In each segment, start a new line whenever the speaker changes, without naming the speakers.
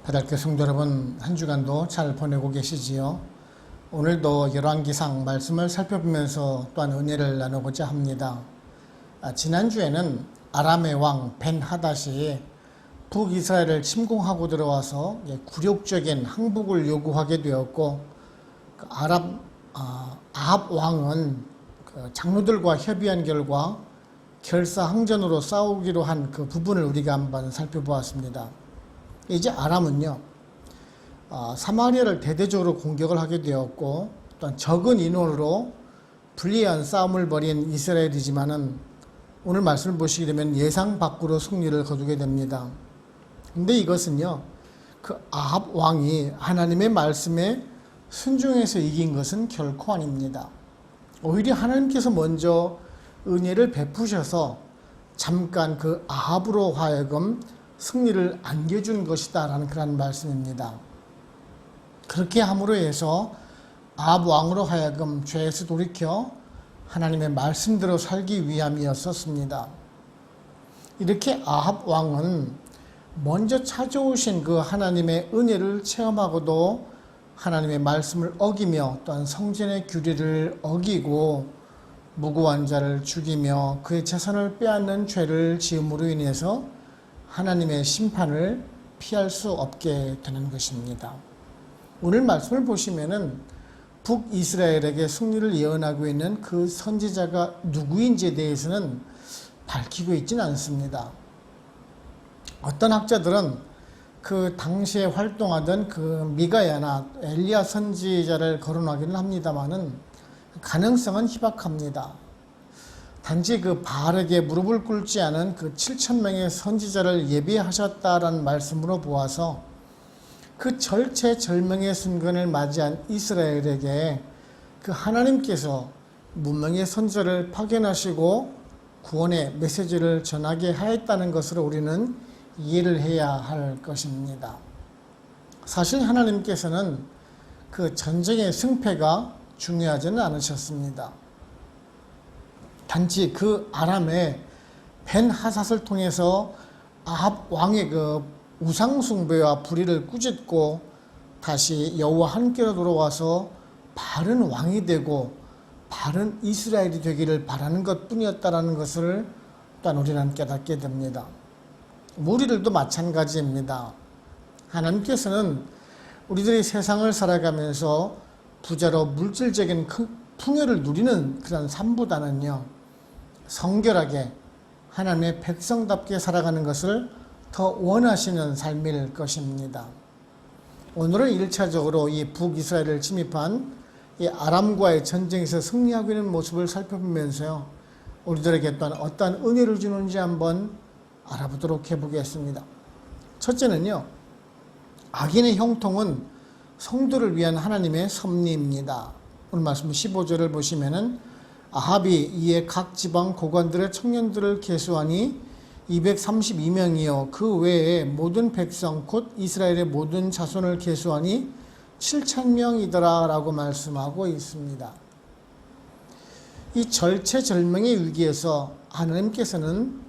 배달교 성도 여러분, 한 주간도 잘 보내고 계시지요? 오늘도 열왕기상 말씀을 살펴보면서 또한 은혜를 나누고자 합니다. 지난주에는 아람의 왕 벤하닷이 북이스라엘을 침공하고 들어와서 굴욕적인 항복을 요구하게 되었고, 아합 왕은 장로들과 협의한 결과 결사항전으로 싸우기로 한 그 부분을 우리가 한번 살펴보았습니다. 이제 아람은요, 사마리아를 대대적으로 공격을 하게 되었고, 또한 적은 인원으로 불리한 싸움을 벌인 이스라엘이지만은 오늘 말씀을 보시게 되면 예상 밖으로 승리를 거두게 됩니다. 근데 이것은요, 그 아합 왕이 하나님의 말씀에 순종해서 이긴 것은 결코 아닙니다. 오히려 하나님께서 먼저 은혜를 베푸셔서 잠깐 그 아합으로 하여금 승리를 안겨준 것이다 라는 그런 말씀입니다. 그렇게 함으로 해서 아합 왕으로 하여금 죄에서 돌이켜 하나님의 말씀대로 살기 위함이었었습니다. 이렇게 아합 왕은 먼저 찾아오신 그 하나님의 은혜를 체험하고도 하나님의 말씀을 어기며 또한 성전의 규례를 어기고 무고한 자를 죽이며 그의 재산을 빼앗는 죄를 지음으로 인해서 하나님의 심판을 피할 수 없게 되는 것입니다. 오늘 말씀을 보시면은 북이스라엘에게 승리를 예언하고 있는 그 선지자가 누구인지에 대해서는 밝히고 있지는 않습니다. 어떤 학자들은 그 당시에 활동하던 그 미가야나 엘리야 선지자를 거론하기는 합니다만은 가능성은 희박합니다. 단지 그 바알에게 무릎을 꿇지 않은 그 7,000명의 선지자를 예비하셨다라는 말씀으로 보아서 그 절체절명의 순간을 맞이한 이스라엘에게 그 하나님께서 문명의 선지자를 파견하시고 구원의 메시지를 전하게 하였다는 것으로 우리는 이해를 해야 할 것입니다. 사실 하나님께서는 그 전쟁의 승패가 중요하지는 않으셨습니다. 단지 그 아람의 벤하닷을 통해서 아합 왕의 그 우상숭배와 불의를 꾸짖고 다시 여호와 함께로 돌아와서 바른 왕이 되고 바른 이스라엘이 되기를 바라는 것뿐이었다라는 것을 또한 우리는 깨닫게 됩니다. 우리들도 마찬가지입니다. 하나님께서는 우리들이 세상을 살아가면서 부자로 물질적인 풍요를 누리는 그런 삶보다는요, 성결하게 하나님의 백성답게 살아가는 것을 더 원하시는 삶일 것입니다. 오늘은 1차적으로 이 북이스라엘을 침입한 이 아람과의 전쟁에서 승리하고 있는 모습을 살펴보면서요, 우리들에게 또한 어떠한 은혜를 주는지 한번 알아보도록 해보겠습니다. 첫째는요, 악인의 형통은 성도를 위한 하나님의 섭리입니다. 오늘 말씀 15절을 보시면은 아합이 이에 각 지방 고관들의 청년들을 계수하니 232명이요 그 외에 모든 백성 곧 이스라엘의 모든 자손을 계수하니 7,000명이더라 라고 말씀하고 있습니다. 이 절체절명의 위기에서 하나님께서는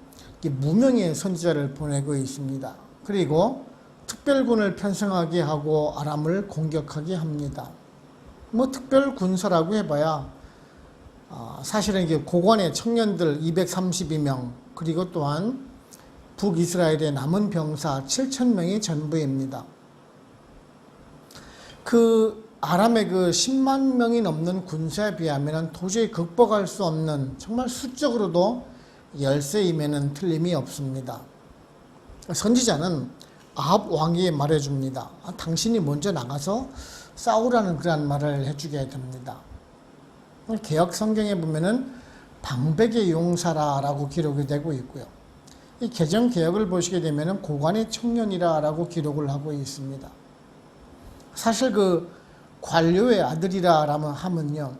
무명의 선지자를 보내고 있습니다. 그리고 특별군을 편성하게 하고 아람을 공격하게 합니다. 특별군사라고 해봐야 사실은 이게 고관의 청년들 232명 그리고 또한 북이스라엘의 남은 병사 7,000명이 전부입니다. 그 아람의 그 10만 명이 넘는 군사에 비하면 도저히 극복할 수 없는 정말 수적으로도 열세임에는 틀림이 없습니다. 선지자는 아합 왕이 말해줍니다. 당신이 먼저 나가서 싸우라는 그런 말을 해주게 됩니다. 개역 성경에 보면은 방백의 용사라라고 기록이 되고 있고요. 이 개정 개역을 보시게 되면은 고관의 청년이라라고 기록을 하고 있습니다. 사실 그 관료의 아들이라라면 하면요,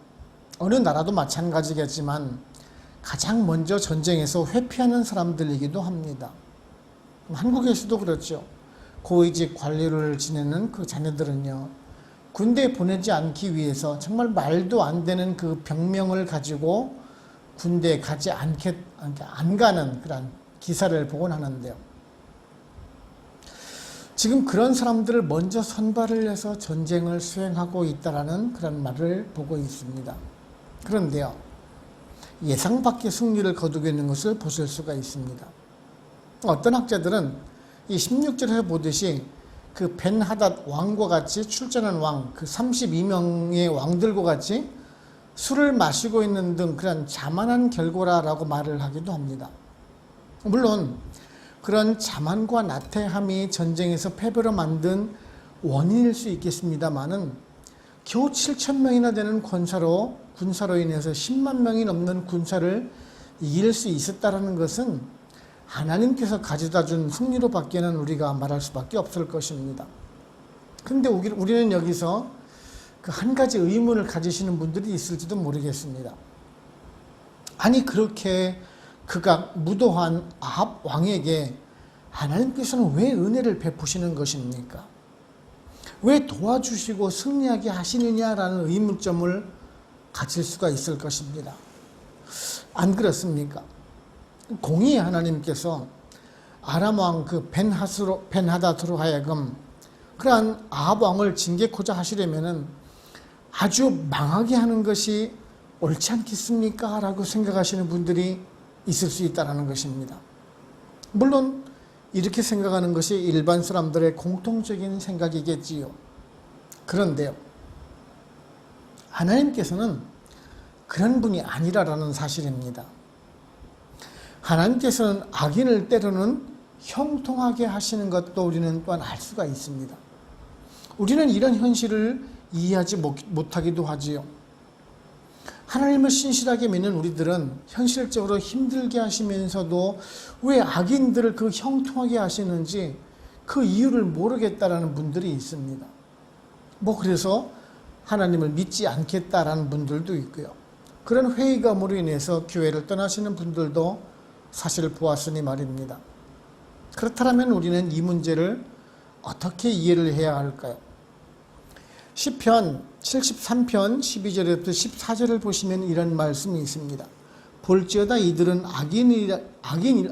어느 나라도 마찬가지겠지만 가장 먼저 전쟁에서 회피하는 사람들이기도 합니다. 한국에서도 그렇죠. 고위직 관료를 지내는 그 자녀들은요, 군대에 보내지 않기 위해서 정말 말도 안 되는 그 병명을 가지고 군대에 가지 안 가는 그런 기사를 보곤 하는데요. 지금 그런 사람들을 먼저 선발을 해서 전쟁을 수행하고 있다라는 그런 말을 보고 있습니다. 그런데요, 예상 밖의 승리를 거두고 있는 것을 보실 수가 있습니다. 어떤 학자들은 이 16절에서 보듯이 그 벤하닷 왕과 같이 출전한 왕, 그 32명의 왕들과 같이 술을 마시고 있는 등 그런 자만한 결과라고 말을 하기도 합니다. 물론 그런 자만과 나태함이 전쟁에서 패배로 만든 원인일 수 있겠습니다만은 겨우 7,000명이나 되는 군사로 인해서 10만 명이 넘는 군사를 이길 수 있었다는 것은 하나님께서 가져다 준 승리로 밖에는 우리가 말할 수밖에 없을 것입니다. 그런데 우리는 여기서 그 한 가지 의문을 가지시는 분들이 있을지도 모르겠습니다. 아니, 그렇게 극악 무도한 아합 왕에게 하나님께서는 왜 은혜를 베푸시는 것입니까? 왜 도와주시고 승리하게 하시느냐라는 의문점을 가질 수가 있을 것입니다. 안 그렇습니까? 공의의 하나님께서 아람 왕 그 벤하닷으로 하여금 그러한 아합 왕을 징계코자 하시려면은 아주 망하게 하는 것이 옳지 않겠습니까? 라고 생각하시는 분들이 있을 수 있다는 것입니다. 물론 이렇게 생각하는 것이 일반 사람들의 공통적인 생각이겠지요. 그런데요, 하나님께서는 그런 분이 아니라라는 사실입니다. 하나님께서는 악인을 때로는 형통하게 하시는 것도 우리는 또한 알 수가 있습니다. 우리는 이런 현실을 이해하지 못하기도 하지요. 하나님을 신실하게 믿는 우리들은 현실적으로 힘들게 하시면서도 왜 악인들을 그 형통하게 하시는지 그 이유를 모르겠다라는 분들이 있습니다. 그래서 하나님을 믿지 않겠다라는 분들도 있고요. 그런 회의감으로 인해서 교회를 떠나시는 분들도 사실 보았으니 말입니다. 그렇다면 우리는 이 문제를 어떻게 이해를 해야 할까요? 시편 73편 12절부터 14절을 보시면 이런 말씀이 있습니다. 볼지어다 이들은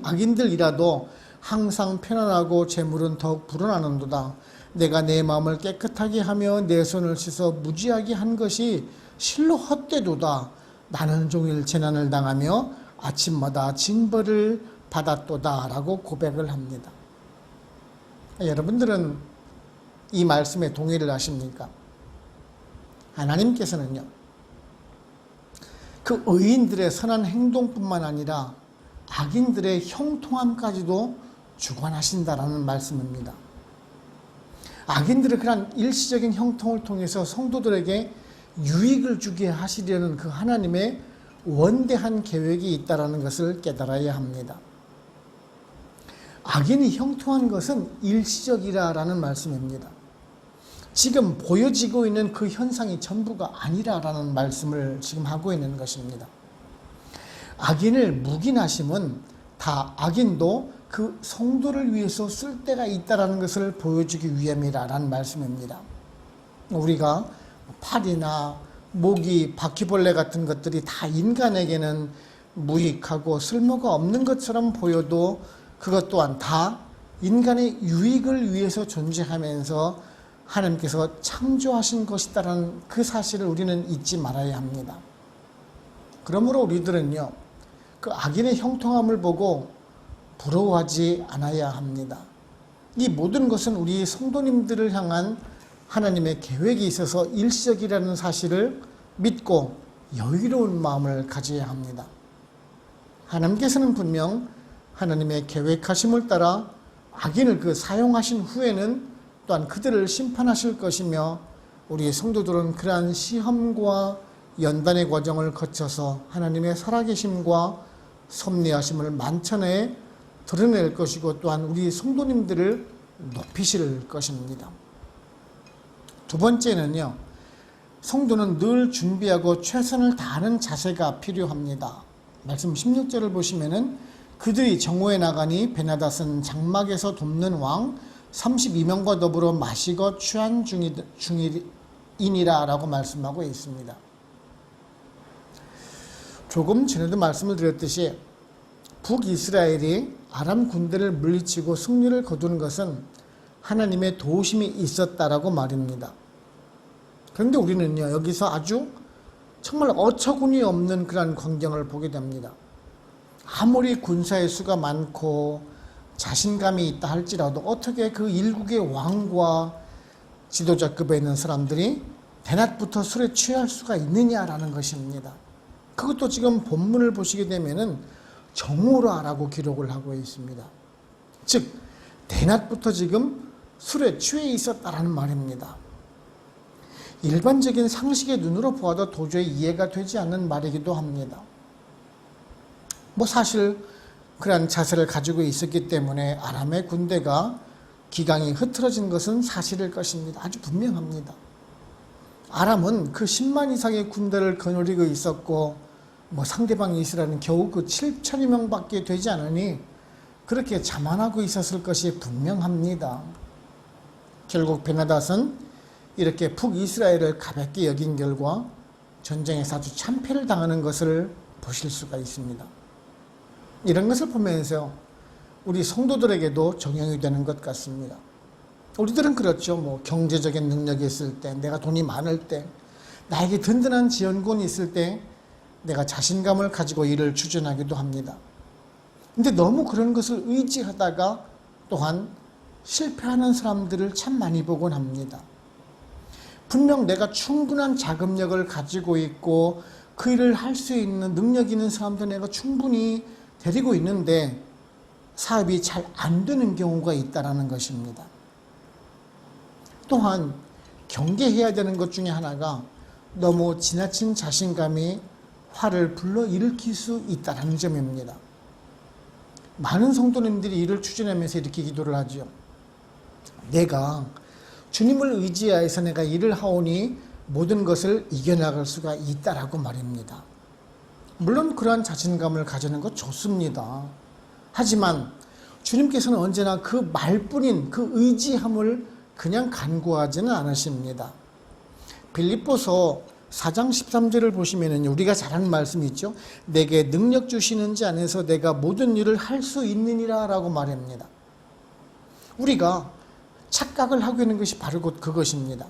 악인들이라도 항상 편안하고 재물은 더욱 불어나는도다. 내가 내 마음을 깨끗하게 하며 내 손을 씻어 무지하게 한 것이 실로 헛되도다. 나는 종일 재난을 당하며 아침마다 징벌을 받았도다 라고 고백을 합니다. 여러분들은 이 말씀에 동의를 하십니까? 하나님께서는요, 그 의인들의 선한 행동뿐만 아니라 악인들의 형통함까지도 주관하신다라는 말씀입니다. 악인들의 그런 일시적인 형통을 통해서 성도들에게 유익을 주게 하시려는 그 하나님의 원대한 계획이 있다는 것을 깨달아야 합니다. 악인이 형통한 것은 일시적이라는 말씀입니다. 지금 보여지고 있는 그 현상이 전부가 아니라라는 말씀을 지금 하고 있는 것입니다. 악인을 묵인하심은 다 악인도 그 성도를 위해서 쓸 때가 있다는 것을 보여주기 위함이라는 말씀입니다. 우리가 파리나 모기, 바퀴벌레 같은 것들이 다 인간에게는 무익하고 쓸모가 없는 것처럼 보여도 그것 또한 다 인간의 유익을 위해서 존재하면서 하나님께서 창조하신 것이다라는 그 사실을 우리는 잊지 말아야 합니다. 그러므로 우리들은요, 그 악인의 형통함을 보고 부러워하지 않아야 합니다. 이 모든 것은 우리 성도님들을 향한 하나님의 계획이 있어서 일시적이라는 사실을 믿고 여유로운 마음을 가져야 합니다. 하나님께서는 분명 하나님의 계획하심을 따라 악인을 그 사용하신 후에는 또한 그들을 심판하실 것이며 우리 성도들은 그러한 시험과 연단의 과정을 거쳐서 하나님의 살아계심과 섭리하심을 만천에 드러낼 것이고 또한 우리 성도님들을 높이실 것입니다. 두 번째는요, 성도는 늘 준비하고 최선을 다하는 자세가 필요합니다. 말씀 16절을 보시면은 그들이 정오에 나가니 벤하닷은 장막에서 돕는 왕 32명과 더불어 마시고 취한 중이니라 라고 말씀하고 있습니다. 조금 전에도 말씀을 드렸듯이 북이스라엘이 아람 군대를 물리치고 승리를 거두는 것은 하나님의 도우심이 있었다라고 말입니다. 그런데 우리는요, 여기서 아주 정말 어처구니 없는 그런 광경을 보게 됩니다. 아무리 군사의 수가 많고 자신감이 있다 할지라도 어떻게 그 일국의 왕과 지도자급에 있는 사람들이 대낮부터 술에 취할 수가 있느냐라는 것입니다. 그것도 지금 본문을 보시게 되면은 정오라라고 기록을 하고 있습니다. 즉 대낮부터 지금 술에 취해 있었다라는 말입니다. 일반적인 상식의 눈으로 보아도 도저히 이해가 되지 않는 말이기도 합니다. 사실 그런 자세를 가지고 있었기 때문에 아람의 군대가 기강이 흐트러진 것은 사실일 것입니다. 아주 분명합니다. 아람은 그 10만 이상의 군대를 거느리고 있었고 상대방 이스라엘은 겨우 그 7천여 명밖에 되지 않으니 그렇게 자만하고 있었을 것이 분명합니다. 결국 베나닷은 이렇게 북이스라엘을 가볍게 여긴 결과 전쟁에서 아주 참패를 당하는 것을 보실 수가 있습니다. 이런 것을 보면서 우리 성도들에게도 적용이 되는 것 같습니다. 우리들은 그렇죠. 경제적인 능력이 있을 때, 내가 돈이 많을 때, 나에게 든든한 지원군이 있을 때 내가 자신감을 가지고 일을 추진하기도 합니다. 근데 너무 그런 것을 의지하다가 또한 실패하는 사람들을 참 많이 보곤 합니다. 분명 내가 충분한 자금력을 가지고 있고 그 일을 할 수 있는 능력 있는 사람들 내가 충분히 데리고 있는데 사업이 잘 안 되는 경우가 있다는 것입니다. 또한 경계해야 되는 것 중에 하나가 너무 지나친 자신감이 화를 불러일으킬 수 있다는 점입니다. 많은 성도님들이 이를 추진하면서 이렇게 기도를 하죠. 내가 주님을 의지하여서 내가 일을 하오니 모든 것을 이겨나갈 수가 있다라고 말입니다. 물론 그러한 자신감을 가지는 것 좋습니다. 하지만 주님께서는 언제나 그 말뿐인 그 의지함을 그냥 간구하지는 않으십니다. 빌립보서 4장 13절을 보시면 우리가 잘 아는 말씀이 있죠. 내게 능력 주시는 자 안에서 내가 모든 일을 할 수 있느니라 라고 말합니다. 우리가 착각을 하고 있는 것이 바로 곧 그것입니다.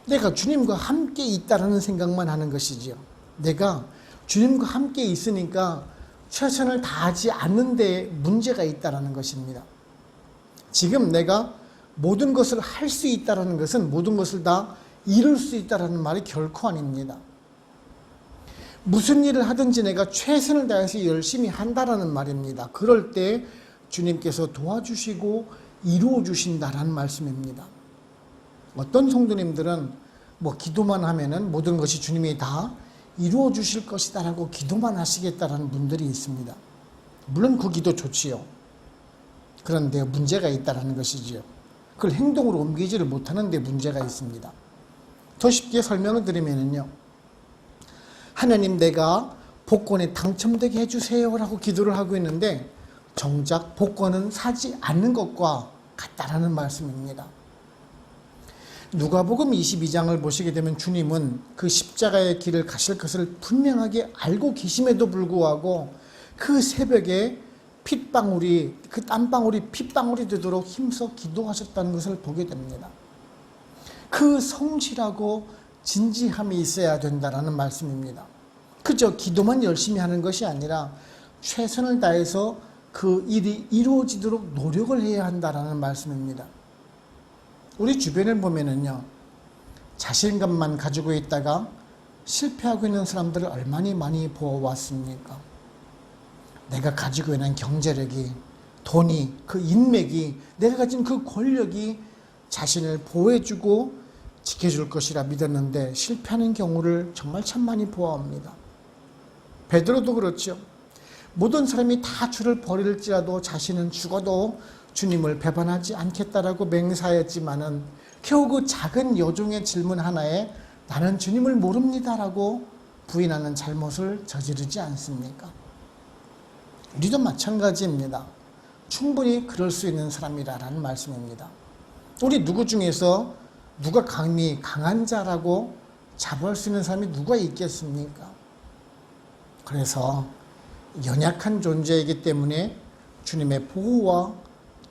내가 주님과 함께 있다라는 생각만 하는 것이지요. 내가 주님과 함께 있으니까 최선을 다하지 않는 데 문제가 있다라는 것입니다. 지금 내가 모든 것을 할 수 있다라는 것은 모든 것을 다 이룰 수 있다라는 말이 결코 아닙니다. 무슨 일을 하든지 내가 최선을 다해서 열심히 한다라는 말입니다. 그럴 때 주님께서 도와주시고 이루어 주신다라는 말씀입니다. 어떤 성도님들은 기도만 하면은 모든 것이 주님이 다 이루어 주실 것이다라고 기도만 하시겠다라는 분들이 있습니다. 물론 그 기도 좋지요. 그런데 문제가 있다라는 것이지요. 그걸 행동으로 옮기지를 못하는 데 문제가 있습니다. 더 쉽게 설명을 드리면요. 하나님 내가 복권에 당첨되게 해주세요 라고 기도를 하고 있는데 정작 복권은 사지 않는 것과 같다라는 말씀입니다. 누가복음 22장을 보시게 되면 주님은 그 십자가의 길을 가실 것을 분명하게 알고 계심에도 불구하고 그 새벽에 핏방울이 그 땀방울이 핏방울이 되도록 힘써 기도하셨다는 것을 보게 됩니다. 그 성실하고 진지함이 있어야 된다는 말씀입니다. 그저 기도만 열심히 하는 것이 아니라 최선을 다해서 그 일이 이루어지도록 노력을 해야 한다는 말씀입니다. 우리 주변을 보면은요, 자신감만 가지고 있다가 실패하고 있는 사람들을 얼마나 많이 보아왔습니까? 내가 가지고 있는 경제력이, 돈이, 그 인맥이, 내가 가진 그 권력이 자신을 보호해주고 지켜줄 것이라 믿었는데 실패하는 경우를 정말 참 많이 보아옵니다. 베드로도 그렇죠. 모든 사람이 다 주를 버릴지라도 자신은 죽어도 주님을 배반하지 않겠다라고 맹세하였지만은 겨우 그 작은 여종의 질문 하나에 나는 주님을 모릅니다라고 부인하는 잘못을 저지르지 않습니까? 우리도 마찬가지입니다. 충분히 그럴 수 있는 사람이라는 말씀입니다. 우리 누구 중에서 누가 감히 강한 자라고 자부할 수 있는 사람이 누가 있겠습니까? 그래서 연약한 존재이기 때문에 주님의 보호와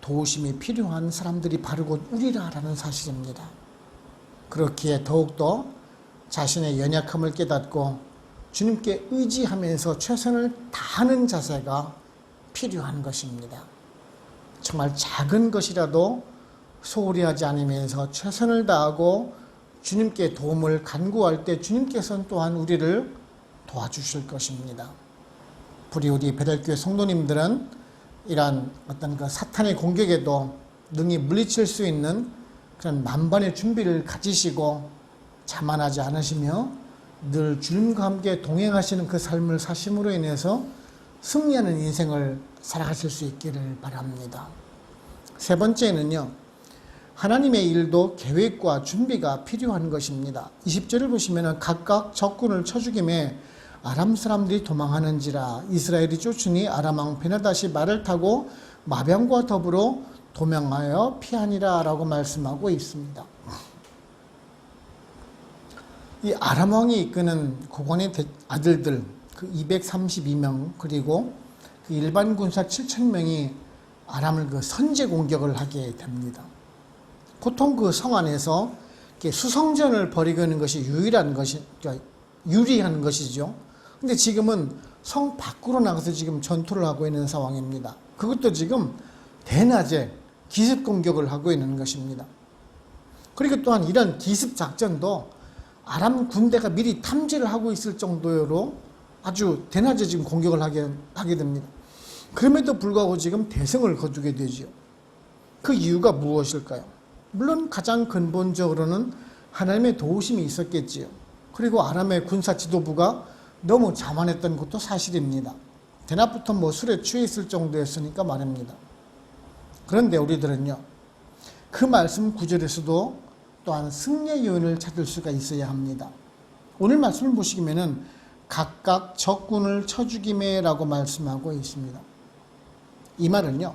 도우심이 필요한 사람들이 바로 곧 우리라라는 사실입니다. 그렇기에 더욱더 자신의 연약함을 깨닫고 주님께 의지하면서 최선을 다하는 자세가 필요한 것입니다. 정말 작은 것이라도 소홀히 하지 않으면서 최선을 다하고 주님께 도움을 간구할 때 주님께서는 또한 우리를 도와주실 것입니다. 우리 베델교회 성도님들은 이러한 어떤 그 사탄의 공격에도 능히 물리칠 수 있는 그런 만반의 준비를 가지시고 자만하지 않으시며 늘 주님과 함께 동행하시는 그 삶을 사심으로 인해서 승리하는 인생을 살아가실 수 있기를 바랍니다. 세 번째는요, 하나님의 일도 계획과 준비가 필요한 것입니다. 20절을 보시면 각각 적군을 쳐 죽임에 아람 사람들이 도망하는지라 이스라엘이 쫓으니 아람 왕 베나다시 말을 타고 마병과 더불어 도망하여 피하니라 라고 말씀하고 있습니다. 이 아람 왕이 이끄는 고관의 아들들 그 232명 그리고 그 일반 군사 7,000명이 아람을 그 선제 공격을 하게 됩니다. 보통 그 성 안에서 수성전을 벌이고 있는 것이 유리한 것이죠. 근데 지금은 성 밖으로 나가서 지금 전투를 하고 있는 상황입니다. 그것도 지금 대낮에 기습 공격을 하고 있는 것입니다. 그리고 또한 이런 기습 작전도 아람 군대가 미리 탐지를 하고 있을 정도로 아주 대낮에 지금 공격을 하게 됩니다. 그럼에도 불구하고 지금 대승을 거두게 되죠. 그 이유가 무엇일까요? 물론 가장 근본적으로는 하나님의 도우심이 있었겠지요. 그리고 아람의 군사 지도부가 너무 자만했던 것도 사실입니다. 대낮부터 술에 취해 있을 정도였으니까 말입니다. 그런데 우리들은요, 그 말씀 구절에서도 또한 승리의 요인을 찾을 수가 있어야 합니다. 오늘 말씀을 보시면은 각각 적군을 쳐 죽임에 라고 말씀하고 있습니다. 이 말은요,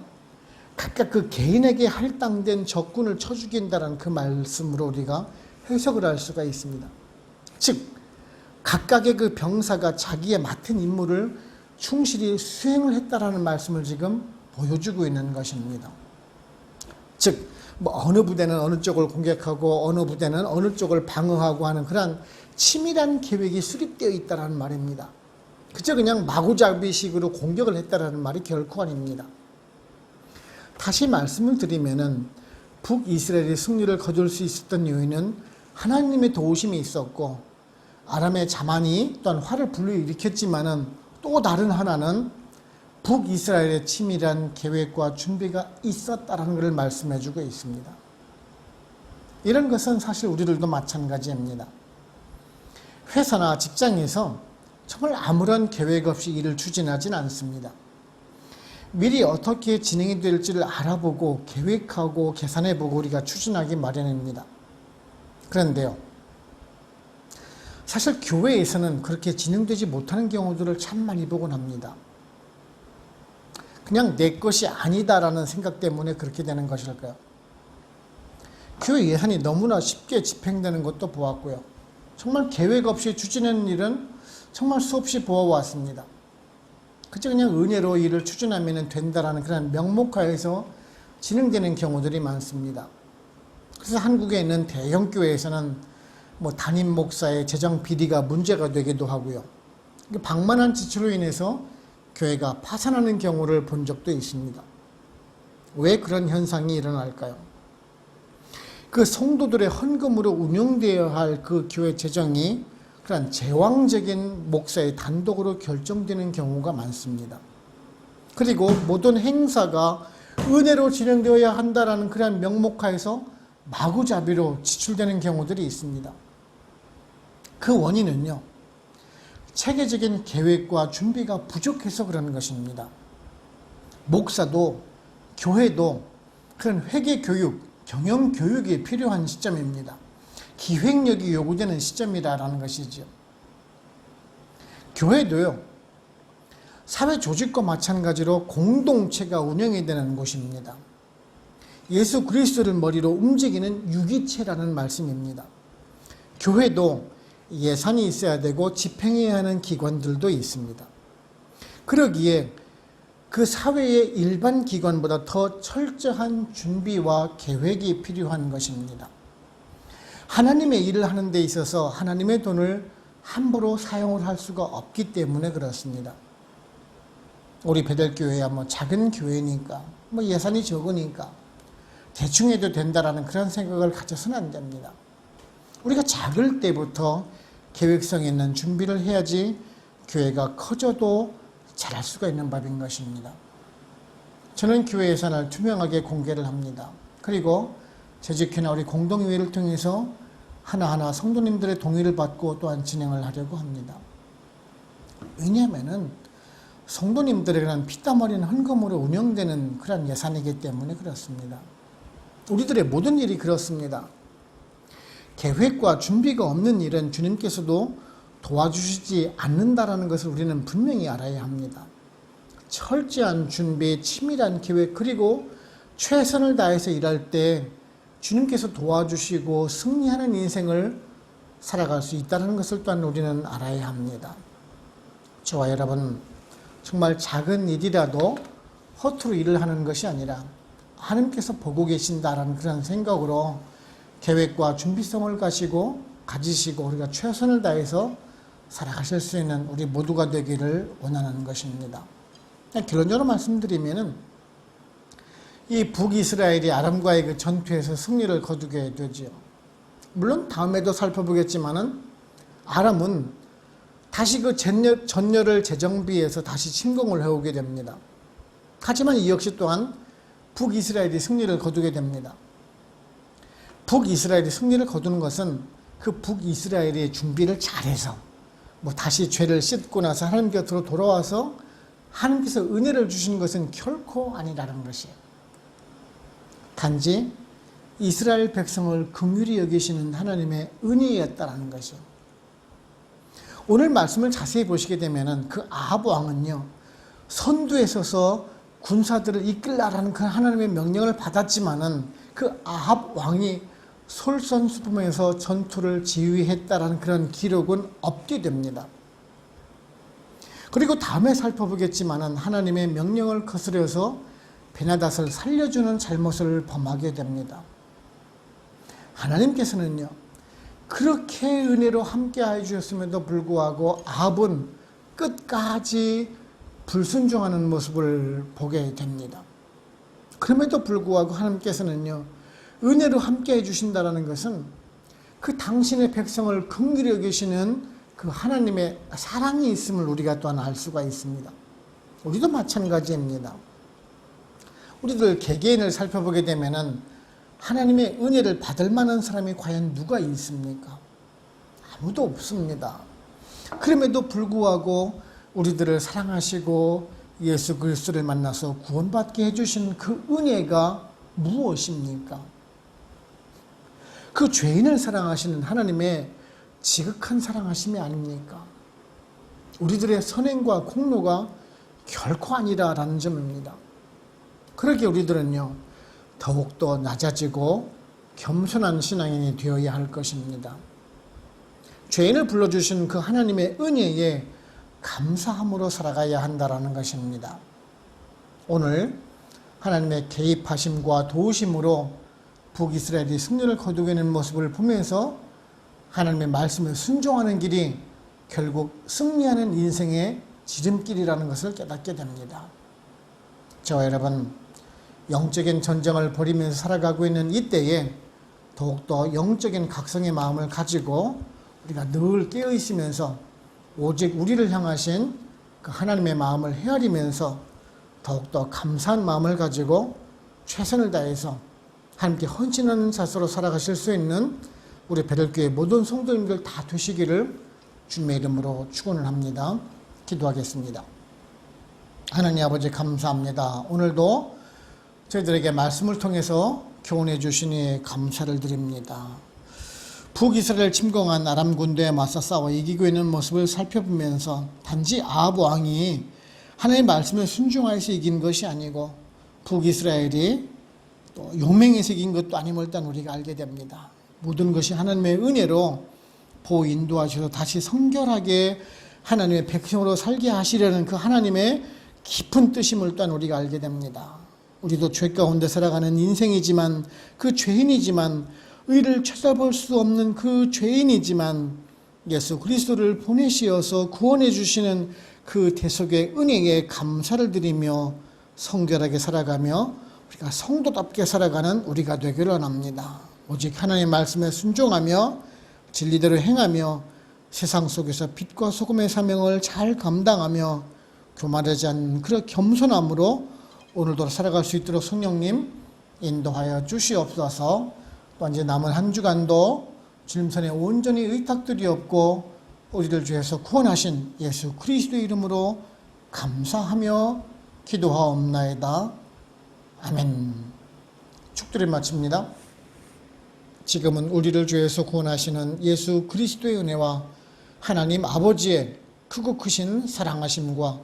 각각 그 개인에게 할당된 적군을 쳐 죽인다는 그 말씀으로 우리가 해석을 할 수가 있습니다. 즉, 각각의 그 병사가 자기의 맡은 임무를 충실히 수행을 했다라는 말씀을 지금 보여주고 있는 것입니다. 즉, 어느 부대는 어느 쪽을 공격하고 어느 부대는 어느 쪽을 방어하고 하는 그런 치밀한 계획이 수립되어 있다는 말입니다. 그저 그냥 마구잡이식으로 공격을 했다는 말이 결코 아닙니다. 다시 말씀을 드리면은 북이스라엘이 승리를 거둘 수 있었던 요인은 하나님의 도우심이 있었고 아람의 자만이 또한 화를 불러일으켰지만은 또 다른 하나는 북이스라엘의 치밀한 계획과 준비가 있었다는 것을 말씀해주고 있습니다. 이런 것은 사실 우리들도 마찬가지입니다. 회사나 직장에서 정말 아무런 계획 없이 일을 추진하진 않습니다. 미리 어떻게 진행이 될지를 알아보고 계획하고 계산해보고 우리가 추진하기 마련입니다. 그런데요, 사실 교회에서는 그렇게 진행되지 못하는 경우들을 참 많이 보곤 합니다. 그냥 내 것이 아니다라는 생각 때문에 그렇게 되는 것일까요? 교회 예산이 너무나 쉽게 집행되는 것도 보았고요. 정말 계획 없이 추진하는 일은 정말 수없이 보아왔습니다. 그저 그냥 은혜로 일을 추진하면 된다라는 그런 명목하에서 진행되는 경우들이 많습니다. 그래서 한국에 있는 대형 교회에서는 담임 목사의 재정 비리가 문제가 되기도 하고요. 방만한 지출로 인해서 교회가 파산하는 경우를 본 적도 있습니다. 왜 그런 현상이 일어날까요? 그 성도들의 헌금으로 운영되어야 할 그 교회 재정이 그런 제왕적인 목사의 단독으로 결정되는 경우가 많습니다. 그리고 모든 행사가 은혜로 진행되어야 한다라는 그런 명목하에서 마구잡이로 지출되는 경우들이 있습니다. 그 원인은요, 체계적인 계획과 준비가 부족해서 그런 것입니다. 목사도 교회도 그런 회계 교육, 경영 교육이 필요한 시점입니다. 기획력이 요구되는 시점이라는 것이죠. 교회도요, 사회 조직과 마찬가지로 공동체가 운영이 되는 곳입니다. 예수 그리스도를 머리로 움직이는 유기체라는 말씀입니다. 교회도 예산이 있어야 되고 집행해야 하는 기관들도 있습니다. 그러기에 그 사회의 일반 기관보다 더 철저한 준비와 계획이 필요한 것입니다. 하나님의 일을 하는 데 있어서 하나님의 돈을 함부로 사용을 할 수가 없기 때문에 그렇습니다. 우리 베델교회야 작은 교회니까 예산이 적으니까 대충 해도 된다라는 그런 생각을 가져서는 안 됩니다. 우리가 작을 때부터 계획성 있는 준비를 해야지 교회가 커져도 잘할 수가 있는 법인 것입니다. 저는 교회 예산을 투명하게 공개를 합니다. 그리고 재직회나 우리 공동회의를 통해서 하나하나 성도님들의 동의를 받고 또한 진행을 하려고 합니다. 왜냐하면 성도님들에게는 피땀 흘린 헌금으로 운영되는 그런 예산이기 때문에 그렇습니다. 우리들의 모든 일이 그렇습니다. 계획과 준비가 없는 일은 주님께서도 도와주시지 않는다라는 것을 우리는 분명히 알아야 합니다. 철저한 준비, 치밀한 계획, 그리고 최선을 다해서 일할 때 주님께서 도와주시고 승리하는 인생을 살아갈 수 있다는 것을 또한 우리는 알아야 합니다. 저와 여러분, 정말 작은 일이라도 허투루 일을 하는 것이 아니라 하나님께서 보고 계신다라는 그런 생각으로 계획과 준비성을 가지시고 우리가 최선을 다해서 살아가실 수 있는 우리 모두가 되기를 원하는 것입니다. 결론적으로 말씀드리면은 이 북이스라엘이 아람과의 그 전투에서 승리를 거두게 되죠. 물론 다음에도 살펴보겠지만은 아람은 다시 그 전열을 재정비해서 다시 침공을 해오게 됩니다. 하지만 이 역시 또한 북이스라엘이 승리를 거두게 됩니다. 북이스라엘이 승리를 거두는 것은 그 북이스라엘의 준비를 잘해서 다시 죄를 씻고 나서 하나님 곁으로 돌아와서 하나님께서 은혜를 주시는 것은 결코 아니라는 것이에요. 단지 이스라엘 백성을 긍휼히 여기시는 하나님의 은혜였다라는 것이요. 오늘 말씀을 자세히 보시게 되면은 그 아합 왕은요, 선두에 서서 군사들을 이끌라라는 그 하나님의 명령을 받았지만은 그 아합 왕이 솔선수범해서 전투를 지휘했다라는 그런 기록은 없게 됩니다. 그리고 다음에 살펴보겠지만은 하나님의 명령을 거스려서 베나닷을 살려주는 잘못을 범하게 됩니다. 하나님께서는요, 그렇게 은혜로 함께해 주셨음에도 불구하고 아합은 끝까지 불순종하는 모습을 보게 됩니다. 그럼에도 불구하고 하나님께서는요, 은혜로 함께해 주신다는 것은 그 당신의 백성을 긍휼히 여기시는 그 하나님의 사랑이 있음을 우리가 또한 알 수가 있습니다. 우리도 마찬가지입니다. 우리들 개개인을 살펴보게 되면은 하나님의 은혜를 받을 만한 사람이 과연 누가 있습니까? 아무도 없습니다. 그럼에도 불구하고 우리들을 사랑하시고 예수 그리스도를 만나서 구원받게 해주신 그 은혜가 무엇입니까? 그 죄인을 사랑하시는 하나님의 지극한 사랑하심이 아닙니까? 우리들의 선행과 공로가 결코 아니라라는 점입니다. 그러기에 우리들은요, 더욱더 낮아지고 겸손한 신앙인이 되어야 할 것입니다. 죄인을 불러주신 그 하나님의 은혜에 감사함으로 살아가야 한다는 것입니다. 오늘 하나님의 개입하심과 도우심으로 북이스라엘이 승리를 거두게 되는 모습을 보면서 하나님의 말씀에 순종하는 길이 결국 승리하는 인생의 지름길이라는 것을 깨닫게 됩니다. 저와 여러분, 영적인 전쟁을 벌이면서 살아가고 있는 이때에 더욱더 영적인 각성의 마음을 가지고 우리가 늘 깨어있으면서 오직 우리를 향하신 그 하나님의 마음을 헤아리면서 더욱더 감사한 마음을 가지고 최선을 다해서 하나님께 헌신하는 자세로 살아가실 수 있는 우리 베델교회 모든 성도님들 다 되시기를 주님의 이름으로 축원을 합니다. 기도하겠습니다. 하나님 아버지 감사합니다. 오늘도 저희들에게 말씀을 통해서 교훈해 주시니 감사를 드립니다. 북이스라엘 침공한 아람 군대에 맞서 싸워 이기고 있는 모습을 살펴보면서 단지 아합 왕이 하나님의 말씀에 순종하여서 이긴 것이 아니고 북이스라엘이 또 용맹에서 이긴 것도 아님을 일단 우리가 알게 됩니다. 모든 것이 하나님의 은혜로 보호 인도하셔서 다시 성결하게 하나님의 백성으로 살게 하시려는 그 하나님의 깊은 뜻임을 또한 우리가 알게 됩니다. 우리도 죄 가운데 살아가는 인생이지만, 그 죄인이지만, 의를 찾아볼 수 없는 그 죄인이지만, 예수 그리스도를 보내시어서 구원해 주시는 그 대속의 은혜에 감사를 드리며 성결하게 살아가며 우리가 성도답게 살아가는 우리가 되기를 원합니다. 오직 하나님의 말씀에 순종하며 진리대로 행하며 세상 속에서 빛과 소금의 사명을 잘 감당하며 교만하지 않는 그런 겸손함으로 오늘도 살아갈 수 있도록 성령님 인도하여 주시옵소서. 또 이제 남은 한 주간도 주님 손에 온전히 의탁드리옵고 우리를 주에서 구원하신 예수 그리스도의 이름으로 감사하며 기도하옵나이다. 아멘. 축도를 마칩니다. 지금은 우리를 주에서 구원하시는 예수 그리스도의 은혜와 하나님 아버지의 크고 크신 사랑하심과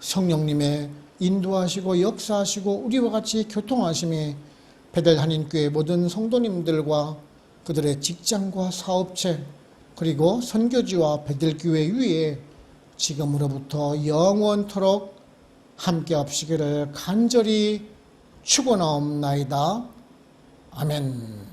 성령님의 인도하시고 역사하시고 우리와 같이 교통하심이 베델 한인교회 모든 성도님들과 그들의 직장과 사업체 그리고 선교지와 베델교회 위에 지금으로부터 영원토록 함께 합시기를 간절히 축원하옵나이다. 아멘.